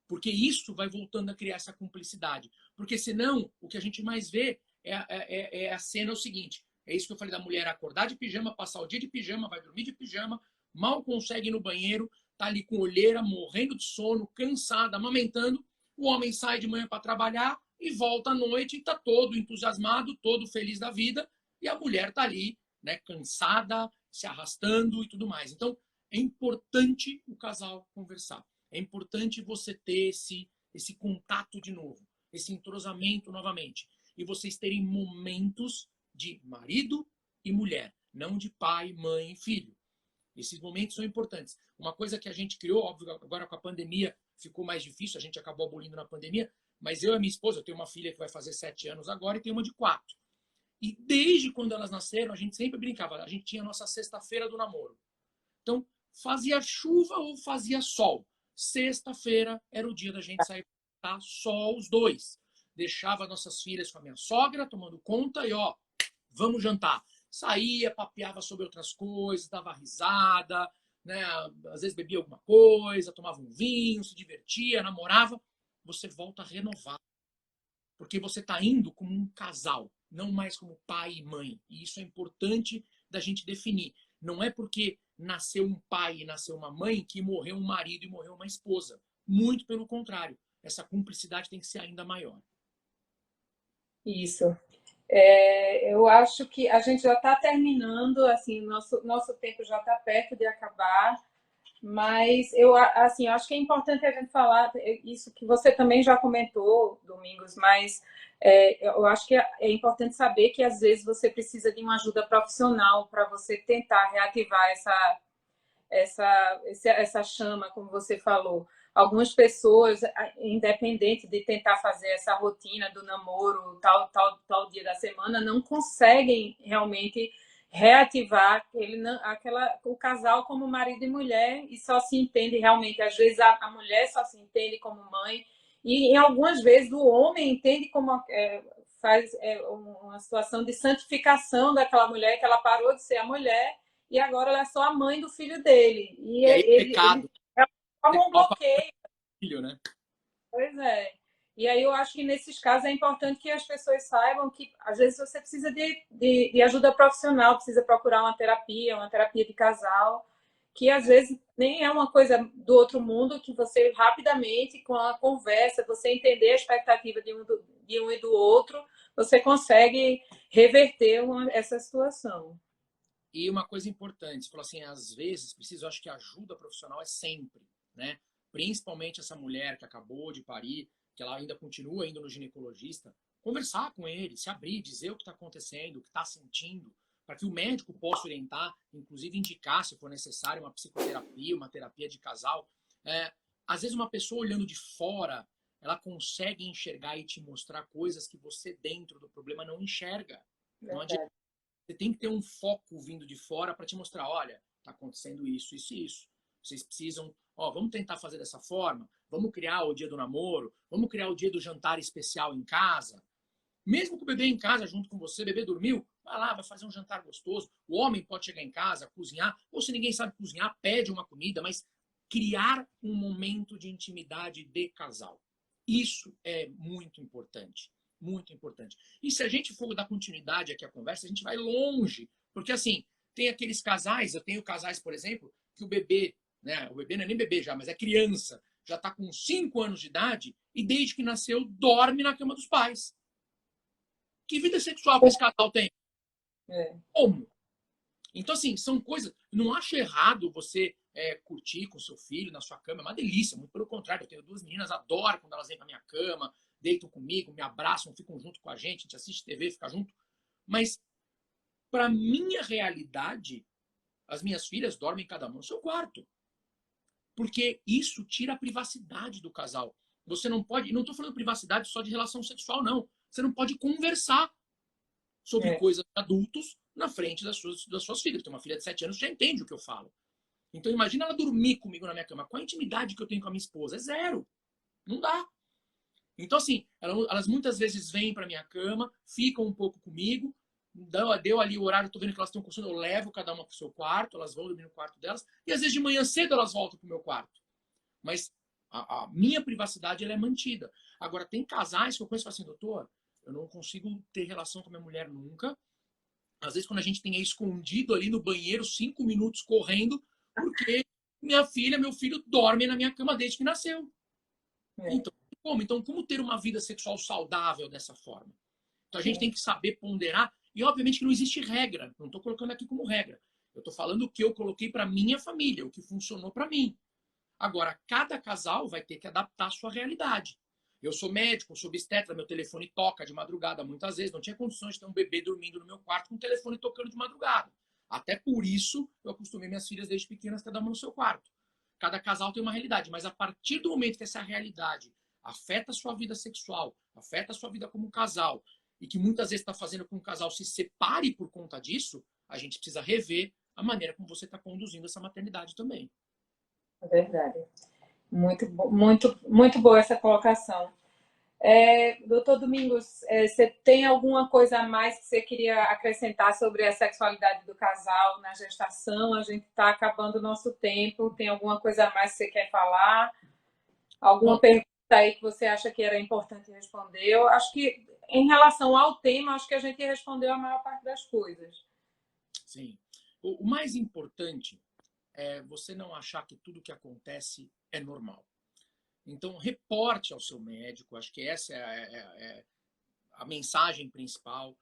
Porque isso vai voltando a criar essa cumplicidade. Porque senão, o que a gente mais vê é a cena o seguinte, é isso que eu falei da mulher acordar de pijama, passar o dia de pijama, vai dormir de pijama, mal consegue ir no banheiro, tá ali com olheira, morrendo de sono, cansada, amamentando. O homem sai de manhã para trabalhar e volta à noite e tá todo entusiasmado, todo feliz da vida. E a mulher tá ali né, cansada, se arrastando e tudo mais. Então, é importante o casal conversar. É importante você ter esse contato de novo, esse entrosamento novamente. E vocês terem momentos de marido e mulher, não de pai, mãe e filho. Esses momentos são importantes. Uma coisa que a gente criou, óbvio, agora com a pandemia ficou mais difícil, a gente acabou abolindo na pandemia, mas eu e minha esposa, eu tenho uma filha que vai fazer 7 anos agora e tenho uma de 4. E desde quando elas nasceram, a gente sempre brincava. A gente tinha a nossa sexta-feira do namoro. Então, fazia chuva ou fazia sol. Sexta-feira era o dia da gente sair pra só os dois. Deixava nossas filhas com a minha sogra, tomando conta, e ó, vamos jantar. Saía, papeava sobre outras coisas, dava risada, né? Às vezes bebia alguma coisa, tomava um vinho, se divertia, namorava. Você volta renovado. Porque você está indo como um casal, não mais como pai e mãe. E isso é importante da gente definir. Não é porque nasceu um pai e nasceu uma mãe que morreu um marido e morreu uma esposa. Muito pelo contrário. Essa cumplicidade tem que ser ainda maior. Isso. Eu acho que a gente já está terminando, assim, nosso tempo já está perto de acabar, mas assim, eu acho que é importante a gente falar isso que você também já comentou, Domingos, mas eu acho que é importante saber que às vezes você precisa de uma ajuda profissional para você tentar reativar essa chama, como você falou. Algumas pessoas, independente de tentar fazer essa rotina do namoro, tal dia da semana, não conseguem realmente reativar o casal como marido e mulher e só se entende realmente. Às vezes a mulher só se entende como mãe e em algumas vezes o homem entende como faz uma situação de santificação daquela mulher, que ela parou de ser a mulher e agora ela é só a mãe do filho dele. E E aí, ele pecado. é Você como um topa bloqueio. filho, né? Pois é. E aí eu acho que nesses casos é importante que as pessoas saibam que às vezes você precisa de ajuda profissional, precisa procurar uma terapia de casal, que às vezes nem é uma coisa do outro mundo, que você rapidamente, com a conversa, você entender a expectativa de um e do outro, você consegue reverter essa situação. E uma coisa importante, você falou assim, às vezes precisa, eu acho que ajuda profissional é sempre, né? Principalmente essa mulher que acabou de parir, que ela ainda continua indo no ginecologista, conversar com ele, se abrir, dizer o que está acontecendo, o que está sentindo, para que o médico possa orientar, inclusive indicar, se for necessário, uma psicoterapia, uma terapia de casal. Às vezes uma pessoa olhando de fora, ela consegue enxergar e te mostrar coisas que você dentro do problema não enxerga. Não adianta. Verdade. Você tem que ter um foco vindo de fora para te mostrar, olha, está acontecendo isso, isso e isso. Vocês precisam, ó, vamos tentar fazer dessa forma, vamos criar o dia do namoro, vamos criar o dia do jantar especial em casa. Mesmo com o bebê em casa junto com você, o bebê dormiu, vai lá, vai fazer um jantar gostoso. O homem pode chegar em casa, cozinhar, ou se ninguém sabe cozinhar, pede uma comida, mas criar um momento de intimidade de casal. Isso é muito importante. Muito importante. E se a gente for dar continuidade aqui à conversa, a gente vai longe. Porque, assim, tem aqueles casais, eu tenho casais, por exemplo, que o bebê, né? O bebê não é nem bebê já, mas é criança, já está com 5 anos de idade e desde que nasceu dorme na cama dos pais. Que vida sexual que esse casal tem? É. Como? Então, assim, são coisas. Não acho errado você curtir com seu filho na sua cama, é uma delícia. Muito pelo contrário, eu tenho 2 meninas, adoro quando elas vêm pra minha cama, deitam comigo, me abraçam, ficam junto com a gente assiste TV, fica junto. Mas, para minha realidade, as minhas filhas dormem cada uma no seu quarto. Porque isso tira a privacidade do casal. Você não pode. Não estou falando privacidade só de relação sexual, não. Você não pode conversar sobre É. coisas de adultos na frente das suas filhas. Tem uma filha de 7 anos, já entende o que eu falo. Então imagina ela dormir comigo na minha cama. Qual a intimidade que eu tenho com a minha esposa? É zero. Não dá. Então, assim, elas muitas vezes vêm para minha cama, ficam um pouco comigo, deu ali o horário, tô vendo que elas estão com sono, eu levo cada uma pro seu quarto, elas vão dormir no quarto delas, e às vezes de manhã cedo elas voltam pro meu quarto. Mas a minha privacidade ela é mantida. Agora, tem casais que eu conheço e falo assim, doutor, eu não consigo ter relação com a minha mulher nunca. Às vezes, quando a gente tem escondido ali no banheiro 5 minutos correndo, porque minha filha, meu filho dorme na minha cama desde que nasceu. É. Então, como? Então, como ter uma vida sexual saudável dessa forma? Então, a gente tem que saber ponderar E, obviamente, que não existe regra. Não estou colocando aqui como regra. Eu estou falando o que eu coloquei para minha família, o que funcionou para mim. Agora, cada casal vai ter que adaptar a sua realidade. Eu sou médico, sou obstetra, meu telefone toca de madrugada muitas vezes. Não tinha condições de ter um bebê dormindo no meu quarto com o telefone tocando de madrugada. Até por isso, eu acostumei minhas filhas desde pequenas, cada uma no seu quarto. Cada casal tem uma realidade, mas a partir do momento que essa realidade afeta a sua vida sexual, afeta a sua vida como casal, e que muitas vezes está fazendo com que o casal se separe por conta disso, a gente precisa rever a maneira como você está conduzindo essa maternidade também. É verdade. Muito boa essa colocação. Doutor Domingos, você tem alguma coisa a mais que você queria acrescentar sobre a sexualidade do casal na gestação? A gente está acabando o nosso tempo. Tem alguma coisa a mais que você quer falar? Alguma Bom, pergunta aí que você acha que era importante responder? Eu acho que, em relação ao tema, acho que a gente respondeu a maior parte das coisas. sim. O mais importante é você não achar que tudo que acontece é normal. Então, reporte ao seu médico. Acho que essa é a mensagem principal.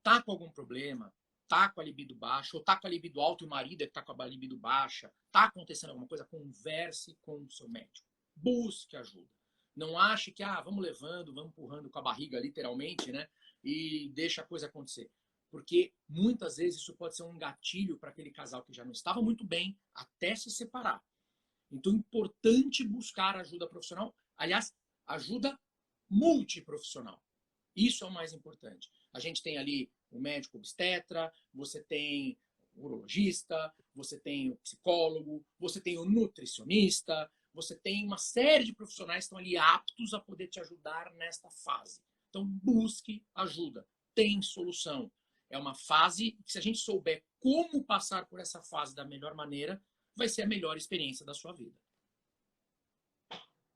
Tá com algum problema, tá com a libido baixa, ou tá com a libido alta e o marido é que tá com a libido baixa, tá acontecendo alguma coisa, converse com o seu médico. Busque ajuda. Não ache que, vamos levando, vamos empurrando com a barriga, literalmente, né? E deixa a coisa acontecer. Porque muitas vezes isso pode ser um gatilho para aquele casal que já não estava muito bem até se separar. Então, é importante buscar ajuda profissional. Aliás, ajuda multiprofissional. Isso é o mais importante. A gente tem ali o médico obstetra, você tem o urologista, você tem o psicólogo, você tem o nutricionista, você tem uma série de profissionais que estão ali aptos a poder te ajudar nesta fase. Então, busque ajuda. Tem solução. É uma fase que, se a gente souber como passar por essa fase da melhor maneira, vai ser a melhor experiência da sua vida.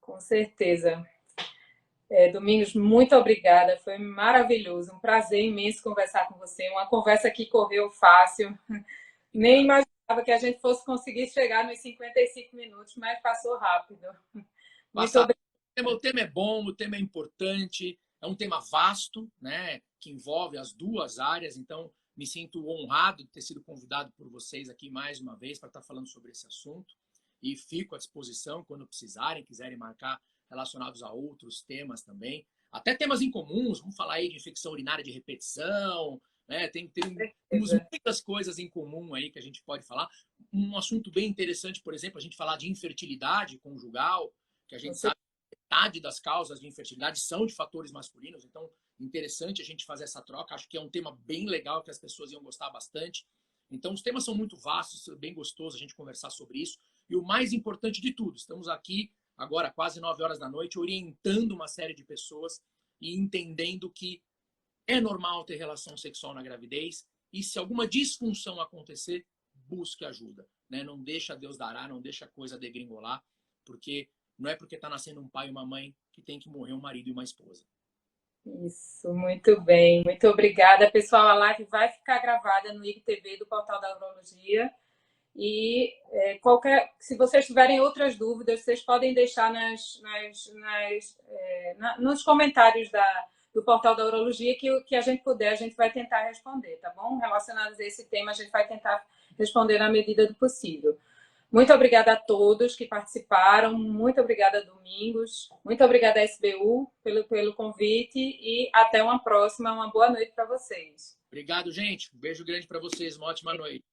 Com certeza. Domingos, muito obrigada. Foi maravilhoso. Um prazer imenso conversar com você. Uma conversa que correu fácil. Nem imaginava que a gente fosse conseguir chegar nos 55 minutos, mas passou rápido. Muito Passa. obrigada. O tema é bom, o tema é importante, é um tema vasto, né, que envolve as duas áreas, então me sinto honrado de ter sido convidado por vocês aqui mais uma vez para estar falando sobre esse assunto e fico à disposição quando precisarem, quiserem marcar relacionados a outros temas também, até temas incomuns, vamos falar aí de infecção urinária de repetição, né, temos muitas coisas em comum aí que a gente pode falar. Um assunto bem interessante, por exemplo, a gente falar de infertilidade conjugal, que a gente sabe que metade das causas de infertilidade são de fatores masculinos, então interessante a gente fazer essa troca. Acho que é um tema bem legal que as pessoas iam gostar bastante. Então os temas são muito vastos, bem gostoso a gente conversar sobre isso. E o mais importante de tudo, estamos aqui agora quase 9 horas da noite orientando uma série de pessoas e entendendo que é normal ter relação sexual na gravidez e se alguma disfunção acontecer, busque ajuda, né? Não deixa Deus dará, não deixa a coisa degringolar, porque não é porque está nascendo um pai e uma mãe que tem que morrer um marido e uma esposa. Isso, muito bem. Muito obrigada, pessoal. A live vai ficar gravada no IGTV do Portal da Urologia. E se vocês tiverem outras dúvidas, vocês podem deixar nos comentários do Portal da Urologia, que a gente puder, a gente vai tentar responder, tá bom? Relacionados a esse tema, a gente vai tentar responder na medida do possível. Muito obrigada a todos que participaram, muito obrigada, Domingos, muito obrigada, SBU, pelo convite e até uma próxima. Uma boa noite para vocês. Obrigado, gente. Um beijo grande para vocês. Uma ótima noite.